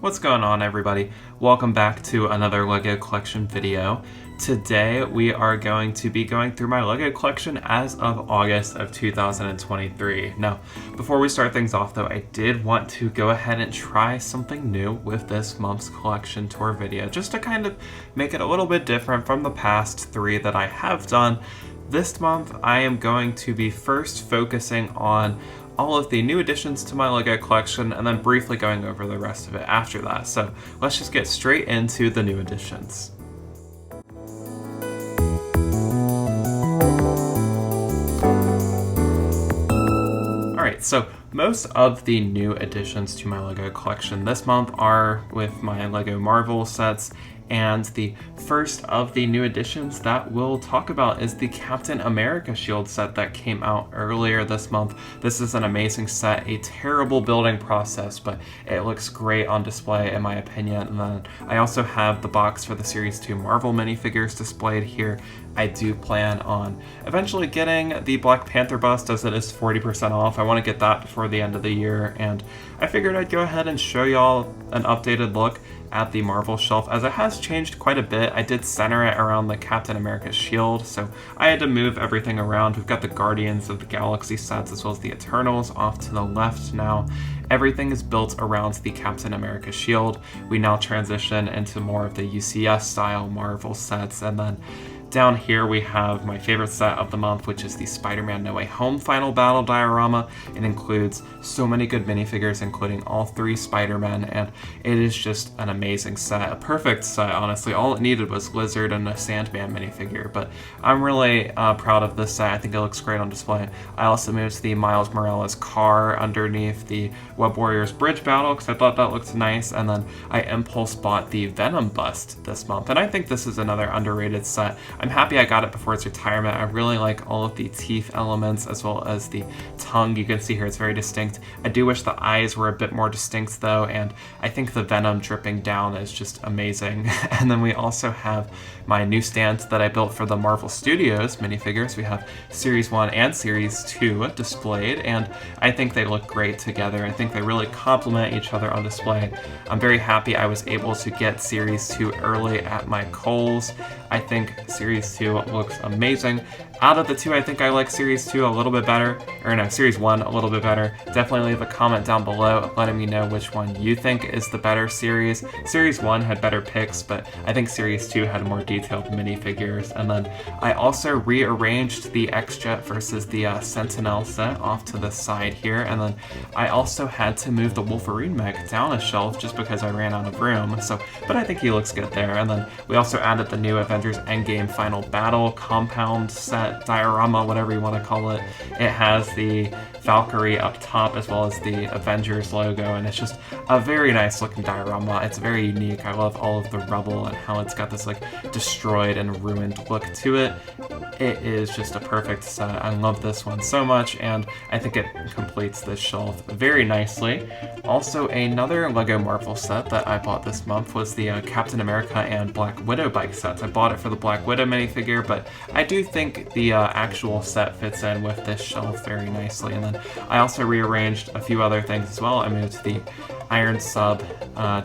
What's going on, everybody? Welcome back to another LEGO collection video. Today we are going to be going through my LEGO collection as of August of 2023. Now, before we start things off though, I did want to go ahead and try something new with this month's collection tour video, just to kind of make it a little bit different from the past three that I have done. This month I am going to be first focusing on all of the new additions to my LEGO collection and then briefly going over the rest of it after that. So let's just get straight into the new additions. Alright, so most of the new additions to my LEGO collection this month are with my LEGO Marvel sets, and the first of the new additions that we'll talk about is the Captain America shield set that came out earlier this month. This is an amazing set, a terrible building process, but it looks great on display in my opinion. And then I also have the box for the Series 2 Marvel minifigures displayed here. I do plan on eventually getting the Black Panther bust, as it is 40% off. I want to get that before the end of the year, and I figured I'd go ahead and show y'all an updated look at the Marvel shelf, as it has changed quite a bit. I did center it around the Captain America shield, so I had to move everything around. We've got the Guardians of the Galaxy sets as well as the Eternals off to the left now. Everything is built around the Captain America shield. We now transition into more of the UCS style Marvel sets, and then down here we have my favorite set of the month, which is the Spider-Man No Way Home Final Battle diorama. It includes so many good minifigures, including all three Spider-Men, and it is just an amazing set, a perfect set, honestly. All it needed was Lizard and a Sandman minifigure, but I'm really proud of this set. I think it looks great on display. I also moved the Miles Morales car underneath the Web Warriors bridge battle because I thought that looked nice, and then I impulse bought the Venom bust this month, and I think this is another underrated set. I'm happy I got it before its retirement. I really like all of the teeth elements as well as the tongue. You can see here it's very distinct. I do wish the eyes were a bit more distinct though, and I think the Venom dripping down is just amazing. And then we also have my new stand that I built for the Marvel Studios minifigures. We have Series 1 and Series 2 displayed, and I think they look great together. I think they really complement each other on display. I'm very happy I was able to get Series 2 early at my Kohl's. I think Series 2 looks amazing. Out of the two, I think I like Series 2 a little bit better, or no, Series 1 a little bit better. Definitely leave a comment down below letting me know which one you think is the better series. Series 1 had better picks, but I think Series 2 had more detailed minifigures. And then I also rearranged the X-Jet versus the Sentinel set off to the side here, and then I also had to move the Wolverine mech down a shelf just because I ran out of room, but I think he looks good there. And then we also added the new Avengers Endgame Final Battle compound set, diorama, whatever you want to call it. It has the Valkyrie up top as well as the Avengers logo, and it's just a very nice looking diorama. It's very unique. I love all of the rubble and how it's got this like destroyed and ruined look to it. It is just a perfect set. I love this one so much, and I think it completes this shelf very nicely. Also, another LEGO Marvel set that I bought this month was the Captain America and Black Widow bike sets. I bought it for the Black Widow minifigure, but I do think the actual set fits in with this shelf very nicely. And then I also rearranged a few other things as well. I moved the Iron Sub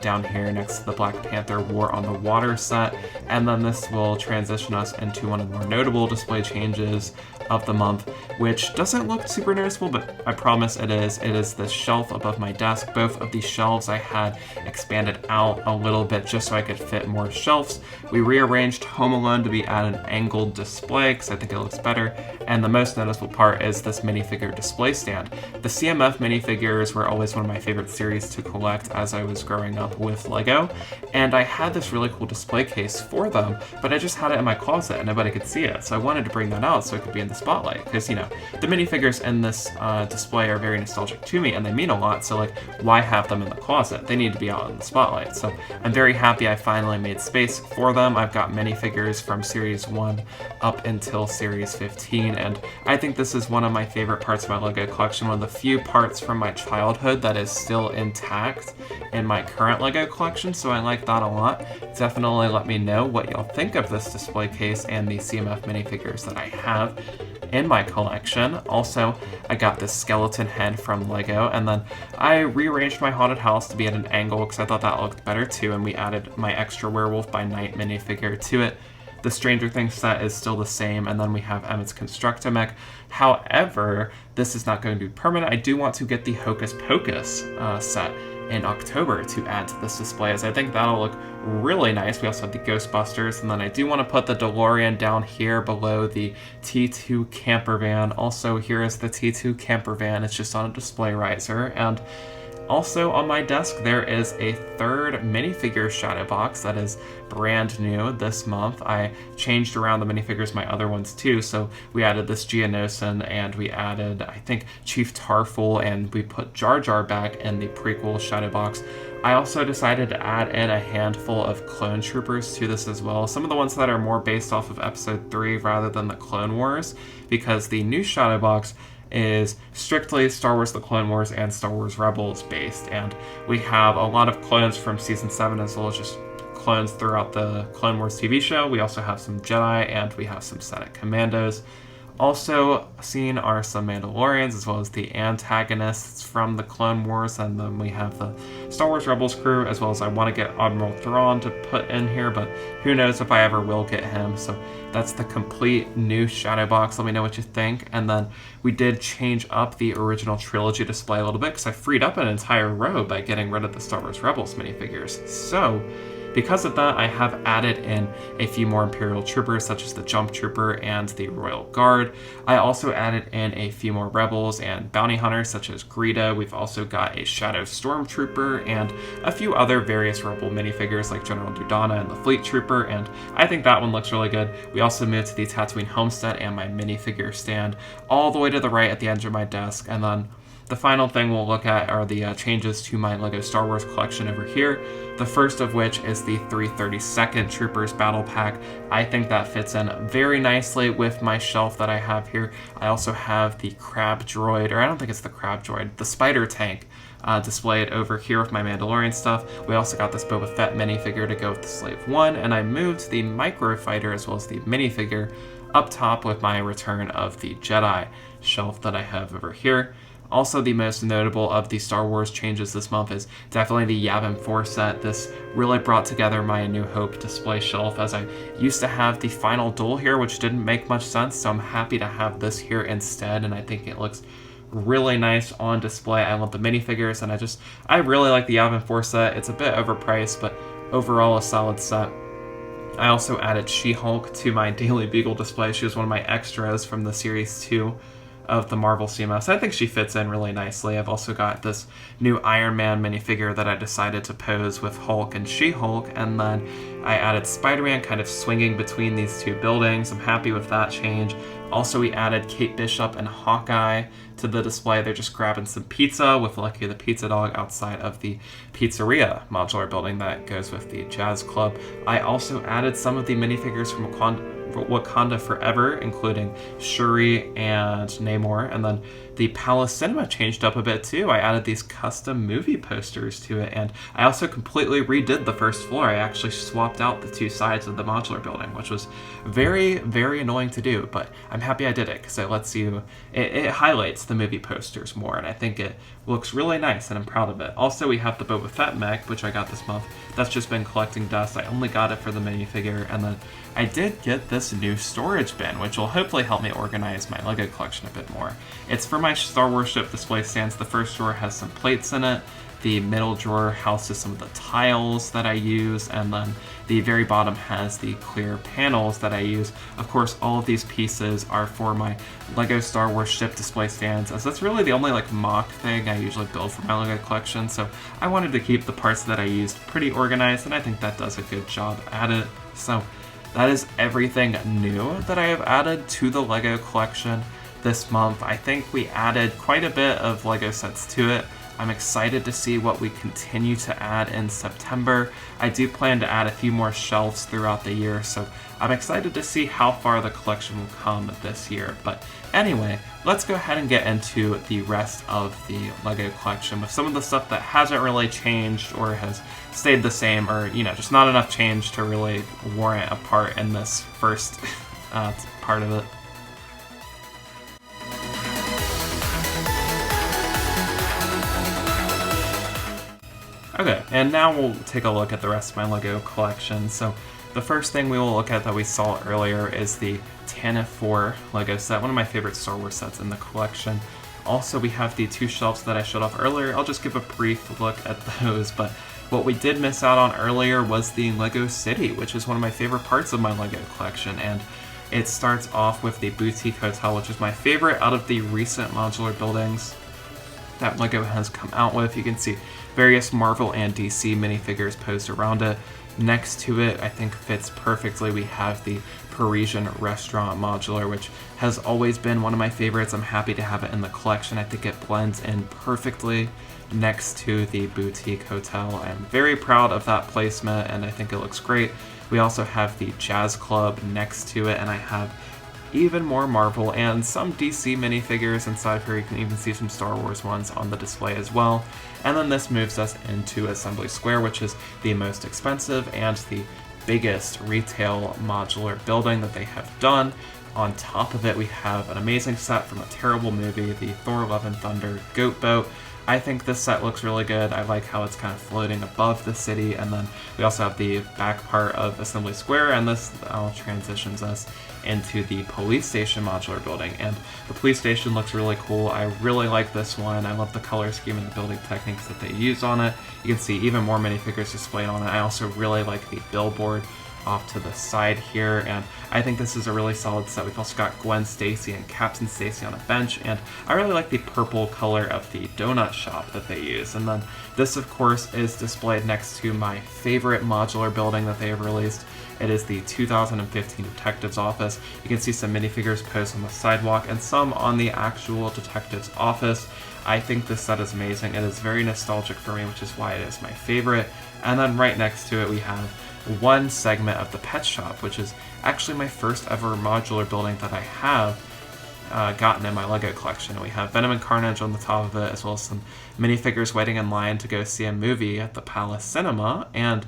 down here next to the Black Panther War on the Water set, and then this will transition us into one of the more notable display changes of the month, which doesn't look super noticeable, but I promise it is. It is the shelf above my desk. Both of these shelves I had expanded out a little bit just so I could fit more shelves. We rearranged Home Alone to be at an angled display because I think it looks better, and the most noticeable part is this minifigure display stand. The CMF minifigures were always one of my favorite series to collect as I was growing up with LEGO, and I had this really cool display case for them, but I just had it in my closet and nobody could see it, so I wanted to bring that out so it could be in the spotlight, because, you know, the minifigures in this display are very nostalgic to me and they mean a lot, so like, why have them in the closet? They need to be out in the spotlight. So I'm very happy I finally made space for them. I've got minifigures from Series 1 up until Series 15, and I think this is one of my favorite parts of my LEGO collection, one of the few parts from my childhood that is still intact in my current LEGO collection, so I like that a lot. Definitely let me know what y'all think of this display case and the CMF minifigures that I have in my collection. collection. Also, I got this skeleton head from Lego, and then I rearranged my haunted house to be at an angle because I thought that looked better too, and we added my extra Werewolf by Night minifigure to it. The Stranger Things set is still the same, and then we have Emmett's Constructomech. However, this is not going to be permanent. I do want to get the Hocus Pocus set in October to add to this display, as I think that'll look really nice. We also have the Ghostbusters, and then I do want to put the DeLorean down here below the T2 camper van. Also, here is the T2 camper van. It's just on a display riser, and also on my desk there is a third minifigure shadow box that is brand new this month. I changed around the minifigures, my other ones too, so we added this Geonosis, and we added, I think, Chief Tarful, and we put Jar Jar back in the prequel shadow box. I also decided to add in a handful of clone troopers to this as well, some of the ones that are more based off of episode 3 rather than the Clone Wars, because the new shadow box is strictly Star Wars The Clone Wars and Star Wars Rebels based, and we have a lot of clones from Season 7 as well as just clones throughout the Clone Wars TV show. We also have some Jedi, and we have some Senate Commandos. Also seen are some Mandalorians as well as the antagonists from the Clone Wars, and then we have the Star Wars Rebels crew, as well as I want to get Admiral Thrawn to put in here, but who knows if I ever will get him. So that's the complete new shadow box. Let me know what you think. And then we did change up the original trilogy display a little bit because I freed up an entire row by getting rid of the Star Wars Rebels minifigures. So because of that, I have added in a few more Imperial Troopers, such as the Jump Trooper and the Royal Guard. I also added in a few more Rebels and Bounty Hunters, such as Greeta. We've also got a Shadow Stormtrooper and a few other various Rebel minifigures like General Dudana and the Fleet Trooper, and I think that one looks really good. We also moved to the Tatooine Homestead and my minifigure stand all the way to the right at the edge of my desk, and then the final thing we'll look at are the changes to my LEGO Star Wars collection over here. The first of which is the 332nd Troopers Battle Pack. I think that fits in very nicely with my shelf that I have here. I also have the Crab Droid, or I don't think it's the Crab Droid, the Spider Tank displayed over here with my Mandalorian stuff. We also got this Boba Fett minifigure to go with the Slave One, and I moved the Microfighter as well as the minifigure up top with my Return of the Jedi shelf that I have over here. Also, the most notable of the Star Wars changes this month is definitely the Yavin 4 set. This really brought together my A New Hope display shelf, as I used to have the Final Duel here, which didn't make much sense, so I'm happy to have this here instead, and I think it looks really nice on display. I love the minifigures, and I really like the Yavin 4 set. It's a bit overpriced, but overall a solid set. I also added She-Hulk to my Daily Bugle display. She was one of my extras from the Series 2 of the Marvel CMS. I think she fits in really nicely. I've also got this new Iron Man minifigure that I decided to pose with Hulk and She-Hulk, and then I added Spider-Man kind of swinging between these two buildings. I'm happy with that change. Also, we added Kate Bishop and Hawkeye to the display. They're just grabbing some pizza with Lucky the Pizza Dog outside of the pizzeria modular building that goes with the Jazz Club. I also added some of the minifigures from Wakanda Forever, including Shuri and Namor, and then the Palace Cinema changed up a bit too. I added these custom movie posters to it, and I also completely redid the first floor. I actually swapped out the two sides of the modular building, which was very, very annoying to do, but I'm happy I did it because it lets you, it highlights the movie posters more, and I think it looks really nice, and I'm proud of it. Also, we have the Boba Fett mech, which I got this month. That's just been collecting dust. I only got it for the minifigure, and then I did get this new storage bin, which will hopefully help me organize my LEGO collection a bit more. It's for my Star Wars ship display stands. The first drawer has some plates in it. The middle drawer houses some of the tiles that I use, and then the very bottom has the clear panels that I use. Of course, all of these pieces are for my LEGO Star Wars ship display stands, as that's really the only mock thing I usually build for my LEGO collection, so I wanted to keep the parts that I used pretty organized, and I think that does a good job at it. So that is everything new that I have added to the LEGO collection this month. I think we added quite a bit of LEGO sets to it. I'm excited to see what we continue to add in September. I do plan to add a few more shelves throughout the year, so I'm excited to see how far the collection will come this year. But anyway, let's go ahead and get into the rest of the LEGO collection with some of the stuff that hasn't really changed or has stayed the same, or just not enough change to really warrant a part in this first part of it. Okay, and now we'll take a look at the rest of my LEGO collection. So the first thing we will look at that we saw earlier is the Tantive 4 LEGO set, one of my favorite Star Wars sets in the collection. Also, we have the 2 shelves that I showed off earlier. I'll just give a brief look at those, but what we did miss out on earlier was the Ninjago City, which is one of my favorite parts of my LEGO collection, and it starts off with the Boutique Hotel, which is my favorite out of the recent modular buildings that LEGO has come out with. You can see various Marvel and DC minifigures posed around it. Next to it, I think fits perfectly, we have the Parisian restaurant modular, which has always been one of my favorites. I'm happy to have it in the collection. I think it blends in perfectly next to the Boutique Hotel. I'm very proud of that placement, and I think it looks great. We also have the Jazz Club next to it, and I have even more Marvel and some DC minifigures inside here. You can even see some Star Wars ones on the display as well. And then this moves us into Assembly Square, which is the most expensive and the biggest retail modular building that they have done. On top of it, we have an amazing set from a terrible movie, the Thor Love and Thunder Goat Boat. I think this set looks really good. I like how it's kind of floating above the city, and then we also have the back part of Assembly Square, and this all transitions us into the police station modular building. And the police station looks really cool. I really like this one. I love the color scheme and the building techniques that they use on it. You can see even more minifigures displayed on it. I also really like the billboard off to the side here, and I think this is a really solid set. We've also got Gwen Stacy and Captain Stacy on a bench, and I really like the purple color of the donut shop that they use. And then this, of course, is displayed next to my favorite modular building that they have released. It is the 2015 Detective's Office. You can see some minifigures posed on the sidewalk and some on the actual detective's office. I think this set is amazing. It is very nostalgic for me, which is why it is my favorite. And then right next to it, we have one segment of the pet shop, which is actually my first ever modular building that I have gotten in my LEGO collection. We have Venom and Carnage on the top of it, as well as some minifigures waiting in line to go see a movie at the Palace Cinema. And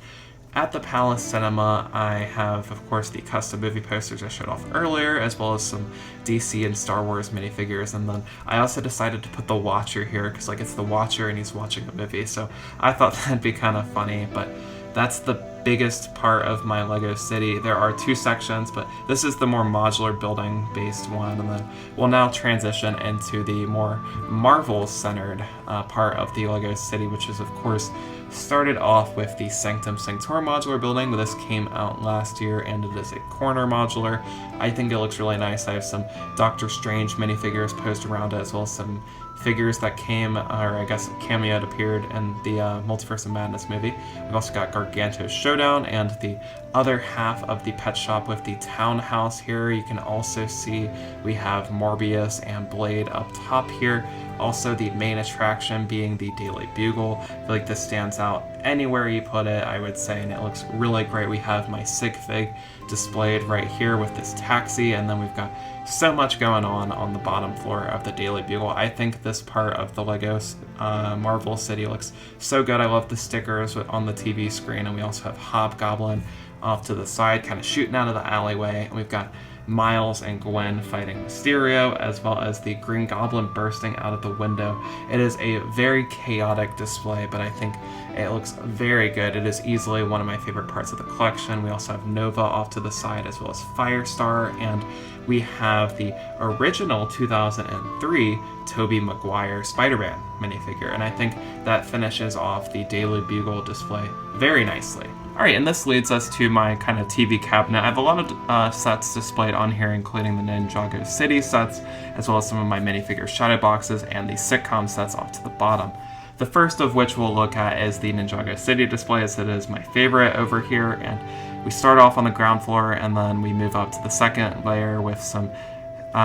at the Palace Cinema, I have, of course, the custom movie posters I showed off earlier, as well as some DC and Star Wars minifigures. And then I also decided to put the Watcher here, because it's the Watcher and he's watching a movie, so I thought that'd be kind of funny. But that's the biggest part of my LEGO City. There are 2 sections, but this is the more modular building based one, and then we'll now transition into the more Marvel centered part of the LEGO City, which is, of course, started off with the Sanctum Sanctorum modular building. This came out last year, and it is a corner modular. I think it looks really nice. I have some Doctor Strange minifigures posed around it, as well as some figures that came, or I guess cameoed, appeared in the Multiverse of Madness movie. We've also got Garganto's Showdown, and the other half of the pet shop with the townhouse here. You can also see we have Morbius and Blade up top here. Also, the main attraction being the Daily Bugle. I feel like this stands out anywhere you put it, I would say, and it looks really great. We have my sig fig displayed right here with this taxi, and then we've got so much going on the bottom floor of the Daily Bugle. I think this part of the LEGO Marvel City looks so good. I love the stickers on the TV screen, and we also have Hobgoblin off to the side, kind of shooting out of the alleyway, and we've got Miles and Gwen fighting Mysterio, as well as the Green Goblin bursting out of the window. It is a very chaotic display, but I think it looks very good. It is easily one of my favorite parts of the collection. We also have Nova off to the side, as well as Firestar, and we have the original 2003 Tobey Maguire Spider-Man minifigure, and I think that finishes off the Daily Bugle display very nicely. Alright, and this leads us to my kind of TV cabinet. I have a lot of sets displayed on here, including the Ninjago City sets, as well as some of my minifigure shadow boxes and the sitcom sets off to the bottom. The first of which we'll look at is the Ninjago City display, as it is my favorite over here, and we start off on the ground floor, and then we move up to the second layer with some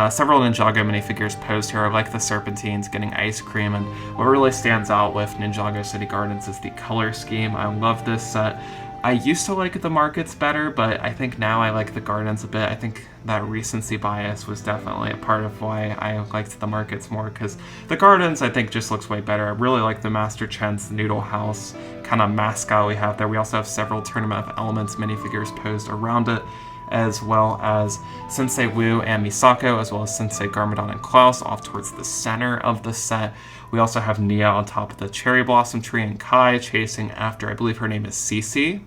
several Ninjago minifigures posed here. I like the Serpentines getting ice cream, and what really stands out with Ninjago City Gardens is the color scheme. I love this set. I used to like the markets better, but I think now I like the gardens a bit. I think that recency bias was definitely a part of why I liked the markets more, because the gardens, I think, just looks way better. I really like the Master Chen's Noodle House kind of mascot we have there. We also have several Tournament of Elements minifigures posed around it, as well as Sensei Wu and Misako, as well as Sensei Garmadon and Klaus off towards the center of the set. We also have Nia on top of the cherry blossom tree and Kai chasing after, I believe her name is Cece.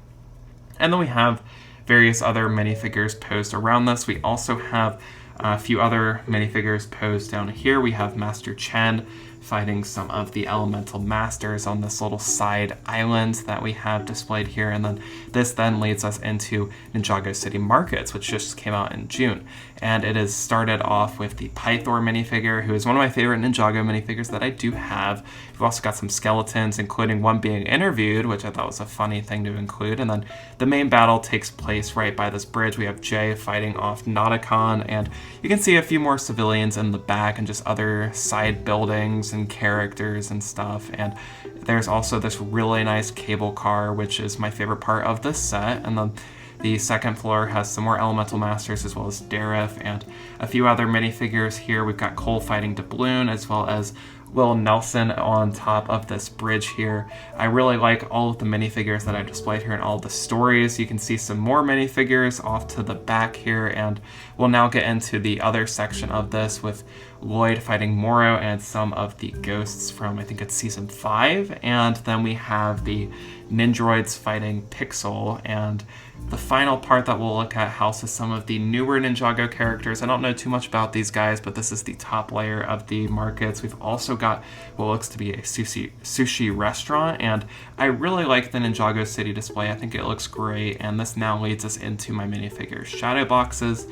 And then we have various other minifigures posed around this. We also have a few other minifigures posed down here. We have Master Chen fighting some of the elemental masters on this little side island that we have displayed here. And then this then leads us into Ninjago City Markets, which just came out in June. And it is started off with the Pythor minifigure, who is one of my favorite Ninjago minifigures that I do have. We've also got some skeletons, including one being interviewed, which I thought was a funny thing to include. And then the main battle takes place right by this bridge. We have Jay fighting off Nauticon, and you can see a few more civilians in the back and just other side buildings and characters and stuff. And there's also this really nice cable car, which is my favorite part of this set. And then the second floor has some more elemental masters, as well as Dareth and a few other minifigures here. We've got Cole fighting Doubloon, as well as Will Nelson on top of this bridge here. I really like all of the minifigures that I displayed here and all the stories. You can see some more minifigures off to the back here, and we'll now get into the other section of this with Lloyd fighting Moro and some of the ghosts from, I think it's season 5, and then we have the Ninjroids fighting Pixel, and the final part that we'll look at houses some of the newer Ninjago characters. I don't know too much about these guys, but this is the top layer of the markets. We've also got what looks to be a sushi restaurant, and I really like the Ninjago City display. I think it looks great, and this now leads us into my minifigure shadow boxes.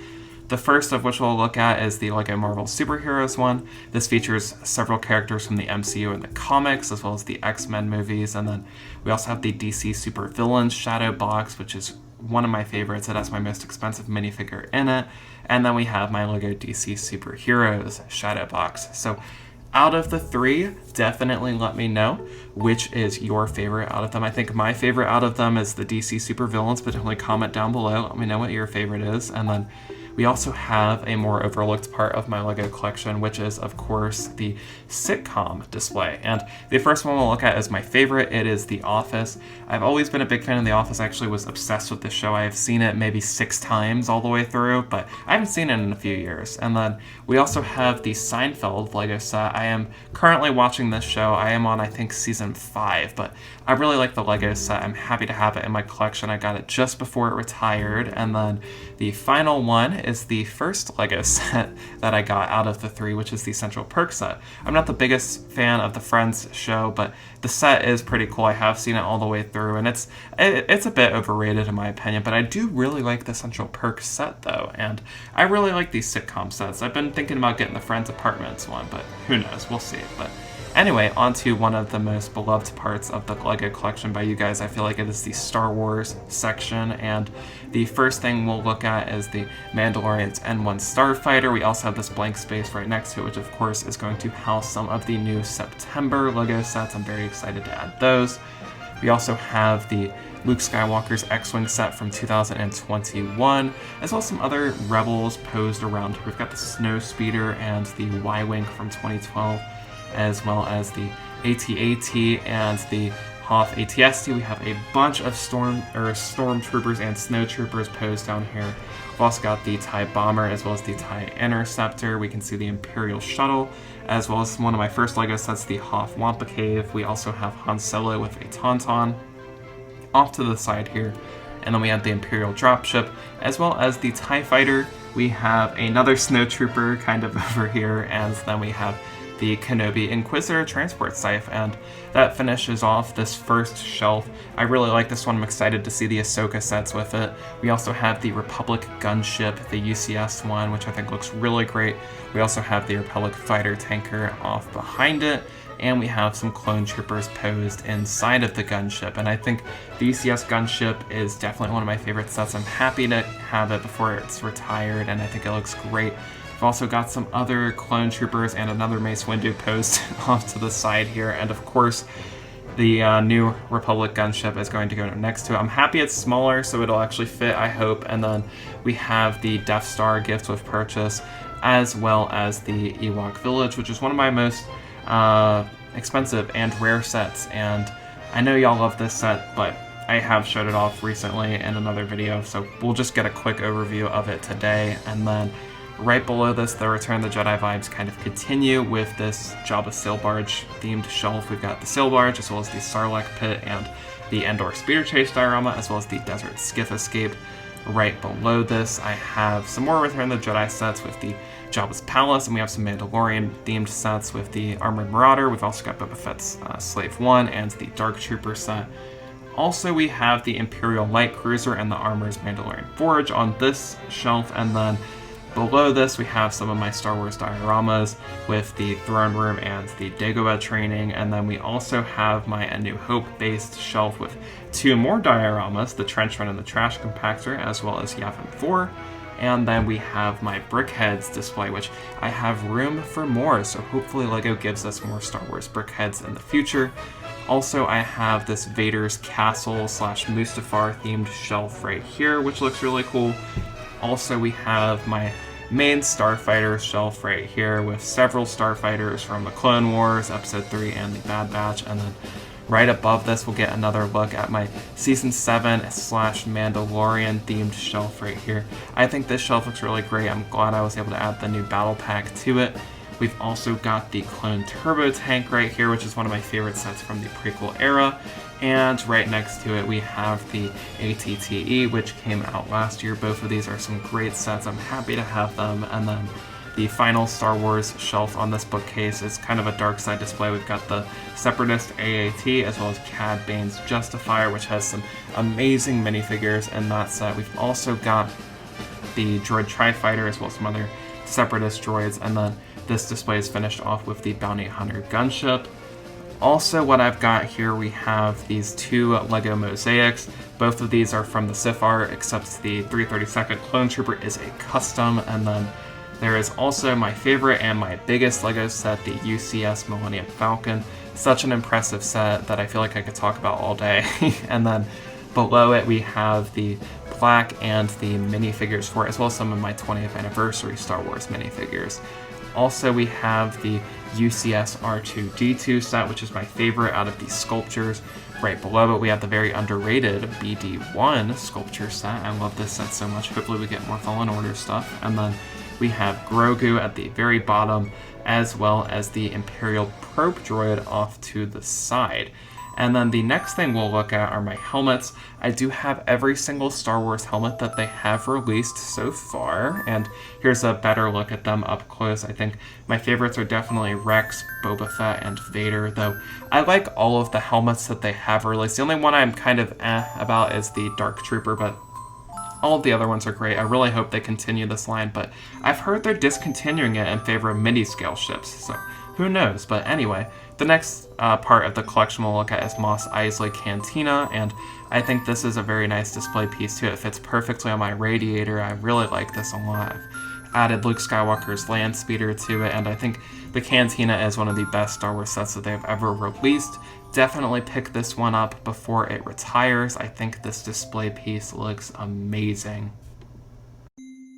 The first of which we'll look at is the LEGO Marvel Superheroes one. This features several characters from the MCU and the comics, as well as the X-Men movies. And then we also have the DC Supervillains shadow box, which is one of my favorites. It has my most expensive minifigure in it. And then we have my LEGO DC Superheroes shadow box. So out of the three, definitely let me know which is your favorite out of them. I think my favorite out of them is the DC Supervillains, but definitely comment down below. Let me know what your favorite is. And then we also have a more overlooked part of my LEGO collection, which is, of course, the sitcom display. And the first one we'll look at is my favorite. It is The Office. I've always been a big fan of The Office. I actually was obsessed with this show. I have seen it maybe 6 times all the way through, but I haven't seen it in a few years. And then we also have the Seinfeld LEGO set. I am currently watching this show. I am on, I think, season 5, but I really like the LEGO set. I'm happy to have it in my collection. I got it just before it retired. And then the final one is the first LEGO set that I got out of the 3, which is the Central Perk set. I'm not the biggest fan of the Friends show, but the set is pretty cool. I have seen it all the way through, and it's a bit overrated in my opinion, but I do really like the Central Perk set though, and I really like these sitcom sets. I've been thinking about getting the Friends Apartments one, but who knows, we'll see. But anyway, on to one of the most beloved parts of the LEGO collection by you guys. I feel like it is the Star Wars section, and the first thing we'll look at is the Mandalorian's N1 Starfighter. We also have this blank space right next to it, which of course is going to house some of the new September LEGO sets. I'm very excited to add those. We also have the Luke Skywalker's X-Wing set from 2021, as well as some other Rebels posed around. We've got the Snow Speeder and the Y-Wing from 2012. As well as the AT-AT and the Hoth ATST. We have a bunch of stormtroopers and snowtroopers posed down here. We've also got the TIE Bomber as well as the TIE Interceptor. We can see the Imperial Shuttle, as well as one of my first LEGO sets, the Hoth Wampa Cave. We also have Han Solo with a Tauntaun off to the side here. And then we have the Imperial Dropship, as well as the TIE Fighter. We have another snowtrooper kind of over here, and then we have the Kenobi Inquisitor Transport Scythe, and that finishes off this first shelf. I really like this one. I'm excited to see the Ahsoka sets with it. We also have the Republic Gunship, the UCS one, which I think looks really great. We also have the Republic Fighter Tanker off behind it, and we have some clone troopers posed inside of the gunship. And I think the UCS gunship is definitely one of my favorite sets. I'm happy to have it before it's retired, and I think it looks great. We've also got some other clone troopers and another Mace Windu post off to the side here, and of course the new Republic gunship is going to go next to it. I'm happy it's smaller, so it'll actually fit, I hope. And then we have the Death Star gift with purchase, as well as the Ewok Village, which is one of my most expensive and rare sets, and I know y'all love this set, but I have showed it off recently in another video, so we'll just get a quick overview of it today. And then right below this, the Return of the Jedi vibes kind of continue with this Jabba sail barge themed shelf. We've got the sail barge, as well as the Sarlacc pit and the Endor speeder chase diorama, as well as the desert skiff escape. Right below this, I have some more Return of the Jedi sets with the Jabba's Palace, and we have some Mandalorian-themed sets with the Armored Marauder. We've also got Boba Fett's Slave 1 and the Dark Trooper set. Also, we have the Imperial Light Cruiser and the Armor's Mandalorian Forge on this shelf, and then below this, we have some of my Star Wars dioramas with the Throne Room and the Dagobah training, and then we also have my A New Hope-based shelf with 2 more dioramas, the Trench Run and the Trash Compactor, as well as Yavin 4. And then we have my Brickheads display, which I have room for more, so hopefully LEGO gives us more Star Wars Brickheads in the future. Also, I have this Vader's Castle / Mustafar themed shelf right here, which looks really cool. Also, we have my main Starfighter shelf right here with several Starfighters from the Clone Wars, Episode 3, and the Bad Batch. And then right above this, we'll get another look at my Season 7 / Mandalorian themed shelf right here. I think this shelf looks really great. I'm glad I was able to add the new battle pack to it. We've also got the Clone Turbo Tank right here, which is one of my favorite sets from the prequel era. And right next to it, we have the ATTE, which came out last year. Both of these are some great sets. I'm happy to have them. And then the final Star Wars shelf on this bookcase is kind of a dark side display. We've got the Separatist AAT, as well as Cad Bane's Justifier, which has some amazing minifigures in that set. We've also got the Droid Tri-Fighter, as well as some other Separatist droids. And then this display is finished off with the Bounty Hunter gunship. Also, what I've got here, we have these 2 LEGO mosaics. Both of these are from the Sith art, except the 332nd Clone Trooper is a custom. And then there is also my favorite and my biggest LEGO set, the UCS Millennium Falcon. Such an impressive set that I feel like I could talk about all day. And then below it, we have the plaque and the minifigures for it, as well as some of my 20th anniversary Star Wars minifigures. Also, we have the UCS R2-D2 set, which is my favorite out of these sculptures. Right below it, we have the very underrated BD1 sculpture set. I love this set so much. Hopefully we get more Fallen Order stuff. And then we have Grogu at the very bottom, as well as the Imperial Probe Droid off to the side. And then the next thing we'll look at are my helmets. I do have every single Star Wars helmet that they have released so far, and here's a better look at them up close. I think my favorites are definitely Rex, Boba Fett, and Vader, though I like all of the helmets that they have released. The only one I'm kind of about is the Dark Trooper, but all of the other ones are great. I really hope they continue this line, but I've heard they're discontinuing it in favor of mini-scale ships, so who knows? But anyway, the next part of the collection we'll look at is Mos Eisley Cantina, and I think this is a very nice display piece too. It fits perfectly on my radiator. I really like this a lot. I've added Luke Skywalker's land speeder to it, and I think the Cantina is one of the best Star Wars sets that they've ever released. Definitely pick this one up before it retires. I think this display piece looks amazing.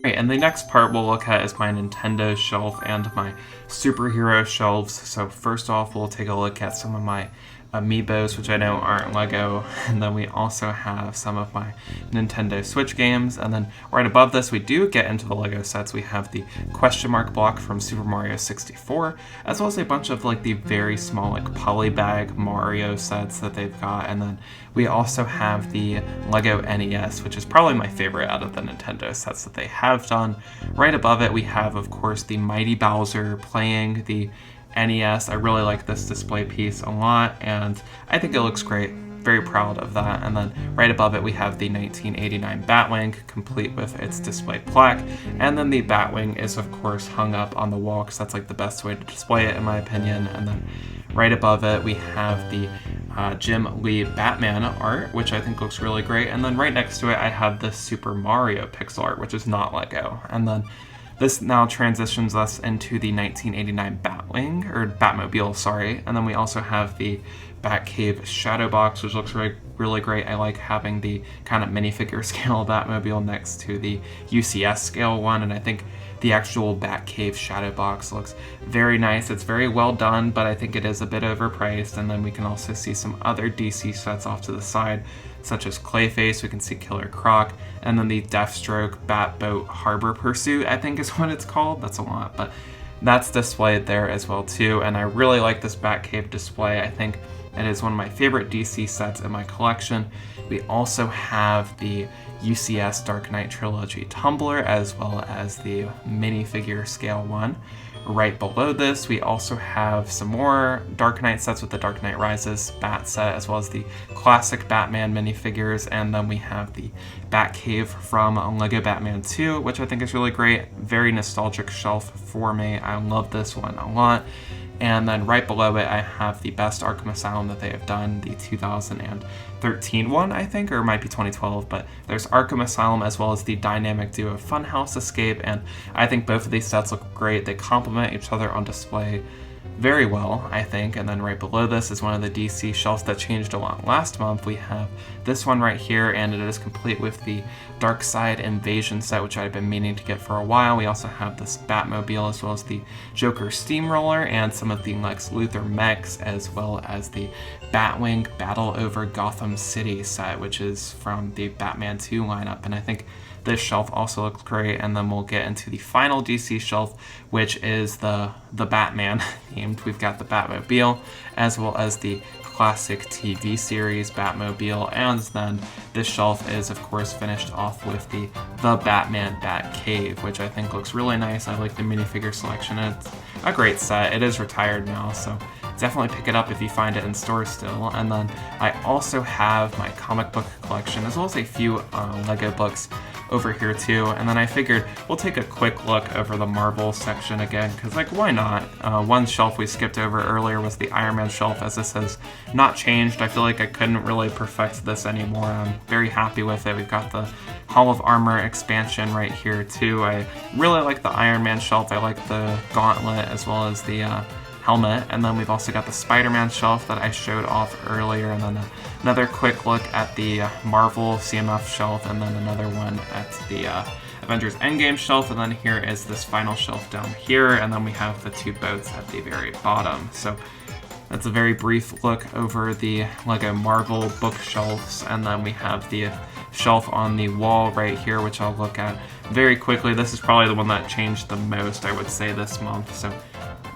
And the next part we'll look at is my Nintendo shelf and my superhero shelves. So first off, we'll take a look at some of my amiibos, which I know aren't LEGO, and then we also have some of my Nintendo Switch games, and then right above this we do get into the LEGO sets. We have the question mark block from Super Mario 64, as well as a bunch of like the very small like polybag Mario sets that they've got, and then we also have the LEGO NES, which is probably my favorite out of the Nintendo sets that they have done. Right above it we have, of course, the Mighty Bowser playing the NES. I really like this display piece a lot, and I think it looks great. Very proud of that. And then right above it we have the 1989 Batwing, complete with its display plaque, and then the Batwing is of course hung up on the wall because that's like the best way to display it in my opinion. And then right above it we have the Jim Lee Batman art, which I think looks really great, and then right next to it I have the Super Mario pixel art, which is not LEGO. And then this now transitions us into the 1989 Batwing, or Batmobile, sorry. And then we also have the Batcave Shadow Box, which looks really great. I like having the kind of minifigure scale Batmobile next to the UCS scale one, and I think the actual Batcave Shadow Box looks very nice. It's very well done, but I think it is a bit overpriced. And then we can also see some other DC sets off to the side. such as Clayface. We can see Killer Croc, and then the Deathstroke Batboat Harbor Pursuit, I think is what it's called. That's a lot, but that's displayed there as well too. And I really like this Batcave display. I think it is one of my favorite DC sets in my collection. We also have the UCS Dark Knight Trilogy tumbler, as well as the minifigure scale 1. Right below this, we also have some more Dark Knight sets with the Dark Knight Rises Bat set, as well as the classic Batman minifigures, and then we have the Batcave from LEGO Batman 2, which I think is really great. Very nostalgic shelf for me. I love this one a lot. And then right below it, I have the best Arkham Asylum that they have done, the 2013 one, I think, or it might be 2012, but there's Arkham Asylum as well as the dynamic duo Funhouse Escape, and I think both of these sets look great. They complement each other on display very well, I think. And then right below this is one of the DC shelves that changed a lot last month. We have this one right here, and it is complete with the Darkseid Invasion set, which I've been meaning to get for a while. We also have this Batmobile, as well as the Joker Steamroller, and some of the Lex Luthor mechs, as well as the Batwing Battle Over Gotham City set, which is from the Batman 2 lineup. And I think this shelf also looks great. And then we'll get into the final DC shelf, which is the Batman themed. We've got the Batmobile, as well as the classic TV series Batmobile, and then this shelf is of course finished off with the Batman Batcave, which I think looks really nice. I like the minifigure selection. It's a great set. It is retired now, so definitely pick it up if you find it in stores still. And then I also have my comic book collection, as well as a few Lego books over here too. And then I figured we'll take a quick look over the Marvel section again, because like, why not? One shelf we skipped over earlier was the Iron Man shelf, as this has not changed. I feel like I couldn't really perfect this anymore. I'm very happy with it. We've got the Hall of Armor expansion right here too. I really like the Iron Man shelf. I like the gauntlet as well as the helmet. And then we've also got the Spider-Man shelf that I showed off earlier, and then another quick look at the Marvel CMF shelf, and then another one at the Avengers Endgame shelf, and then here is this final shelf down here, and then we have the two boats at the very bottom. So that's a very brief look over the LEGO Marvel bookshelves, and then we have the shelf on the wall right here, which I'll look at very quickly. This is probably the one that changed the most, I would say, this month. So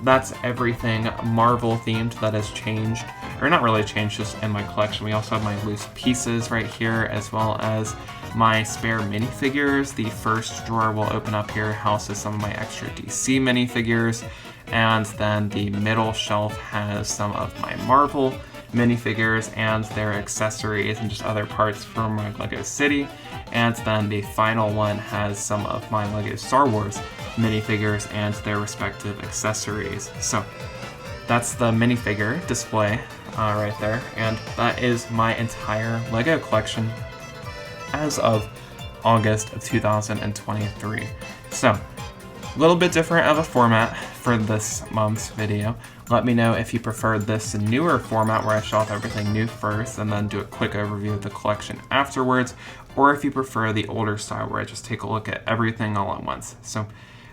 that's everything Marvel themed that has changed, or not really changed, just in my collection. We also have my loose pieces right here, as well as my spare minifigures. The first drawer will open up here, houses some of my extra DC minifigures, and then the middle shelf has some of my Marvel minifigures and their accessories and just other parts from my LEGO City. And then the final one has some of my LEGO Star Wars minifigures and their respective accessories. So that's the minifigure display right there, and that is my entire LEGO collection as of August of 2023. So a little bit different of a format for this month's video. Let me know if you prefer this newer format where I show off everything new first and then do a quick overview of the collection afterwards, or if you prefer the older style where I just take a look at everything all at once. So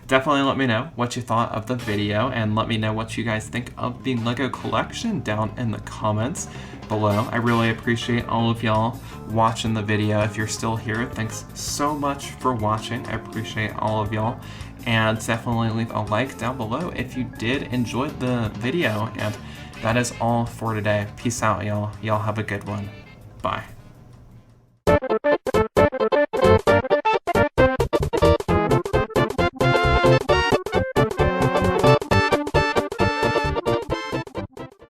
definitely let me know what you thought of the video, and let me know what you guys think of the LEGO collection down in the comments below. I really appreciate all of y'all watching the video. If you're still here, thanks so much for watching. I appreciate all of y'all, and definitely leave a like down below if you did enjoy the video. And that is all for today. Peace out, y'all. Y'all have a good one. Bye.